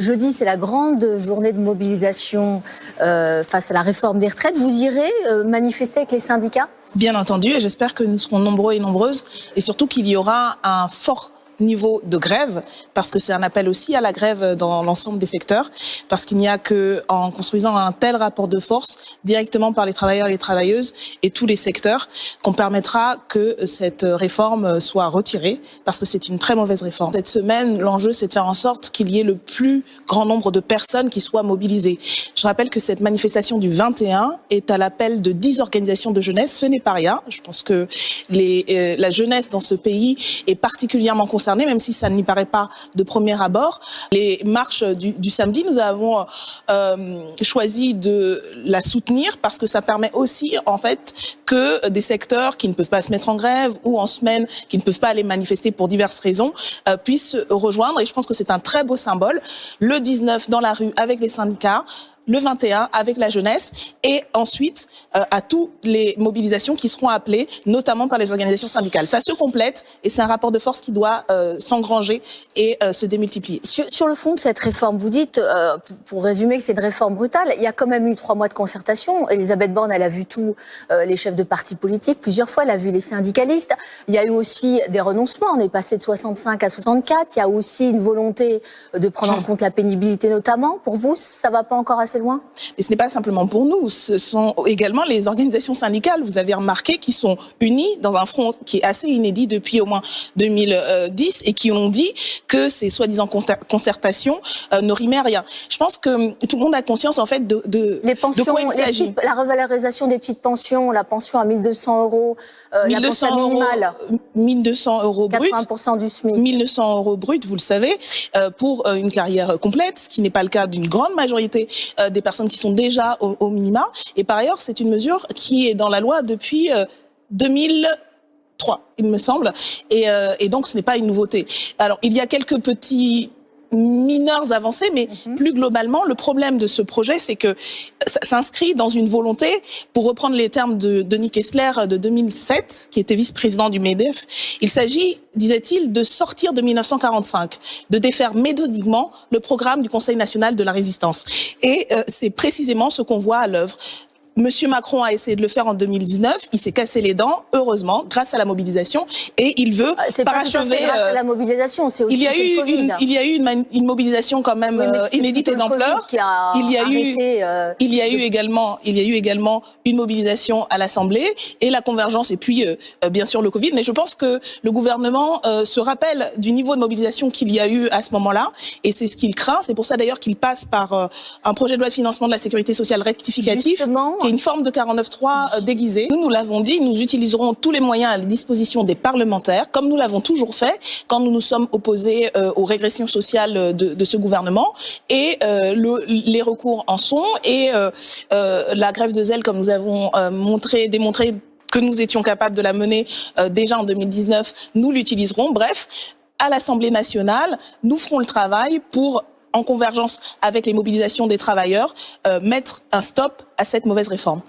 Jeudi, c'est la grande journée de mobilisation face à la réforme des retraites. Vous irez manifester avec les syndicats ? Bien entendu, et j'espère que nous serons nombreux et nombreuses, et surtout qu'il y aura un fort niveau de grève, parce que c'est un appel aussi à la grève dans l'ensemble des secteurs, parce qu'il n'y a que en construisant un tel rapport de force directement par les travailleurs et les travailleuses et tous les secteurs qu'on permettra que cette réforme soit retirée, parce que c'est une très mauvaise réforme. Cette semaine, l'enjeu, c'est de faire en sorte qu'il y ait le plus grand nombre de personnes qui soient mobilisées. Je rappelle que cette manifestation du 21 est à l'appel de 10 organisations de jeunesse. Ce n'est pas rien. Je pense que la jeunesse dans ce pays est particulièrement concernée, même si ça n'y paraît pas de premier abord. Les marches du samedi, nous avons choisi de la soutenir parce que ça permet aussi, en fait, que des secteurs qui ne peuvent pas se mettre en grève ou en semaine, qui ne peuvent pas aller manifester pour diverses raisons, puissent rejoindre. Et je pense que c'est un très beau symbole. Le 19 dans la rue avec les syndicats, le 21 avec la jeunesse, et ensuite à toutes les mobilisations qui seront appelées, notamment par les organisations syndicales. Ça se complète et c'est un rapport de force qui doit s'engranger et se démultiplier. Sur le fond de cette réforme, vous dites, pour résumer, que c'est une réforme brutale. Il y a quand même eu 3 mois de concertation. Elisabeth Borne, elle a vu tous les chefs de partis politiques. Plusieurs fois, elle a vu les syndicalistes. Il y a eu aussi des renoncements. On est passé de 65 à 64. Il y a aussi une volonté de prendre en compte la pénibilité notamment. Pour vous, ça va pas encore assez loin? Mais ce n'est pas simplement pour nous, ce sont également les organisations syndicales, vous avez remarqué, qui sont unies dans un front qui est assez inédit depuis au moins 2010 et qui ont dit que ces soi-disant concertations ne rimaient à rien. Je pense que tout le monde a conscience en fait les pensions, de quoi il s'agit. La revalorisation des petites pensions, la pension à 1 200 €, la pension minimale. 1 200 € brut. 80% du SMIC. 1 200 € brut, vous le savez, pour une carrière complète, ce qui n'est pas le cas d'une grande majorité des personnes qui sont déjà au minima. Et par ailleurs, c'est une mesure qui est dans la loi depuis 2003, il me semble. Et donc, ce n'est pas une nouveauté. Alors, il y a quelques petits mineures avancées, mais plus globalement, le problème de ce projet, c'est que ça s'inscrit dans une volonté, pour reprendre les termes de Denis Kessler de 2007, qui était vice-président du MEDEF, il s'agit, disait-il, de sortir de 1945, de défaire méthodiquement le programme du Conseil national de la résistance. Et c'est précisément ce qu'on voit à l'œuvre. Monsieur Macron a essayé de le faire en 2019, il s'est cassé les dents, heureusement, grâce à la mobilisation, et il veut c'est parachever. Pas tout à fait grâce à la mobilisation, c'est aussi il y a eu une mobilisation quand même inédite et d'ampleur. Il y a eu également une mobilisation à l'Assemblée et la convergence, et puis bien sûr le Covid. Mais je pense que le gouvernement se rappelle du niveau de mobilisation qu'il y a eu à ce moment-là, et c'est ce qu'il craint. C'est pour ça d'ailleurs qu'il passe par un projet de loi de financement de la sécurité sociale rectificatif. Justement, qui est une forme de 49.3 déguisée. Nous l'avons dit, nous utiliserons tous les moyens à la disposition des parlementaires, comme nous l'avons toujours fait quand nous nous sommes opposés aux régressions sociales de ce gouvernement. Et les recours en sont, et la grève de zèle, comme nous avons démontré que nous étions capables de la mener déjà en 2019, nous l'utiliserons. Bref, à l'Assemblée nationale, nous ferons le travail pour, en convergence avec les mobilisations des travailleurs, mettre un stop à cette mauvaise réforme.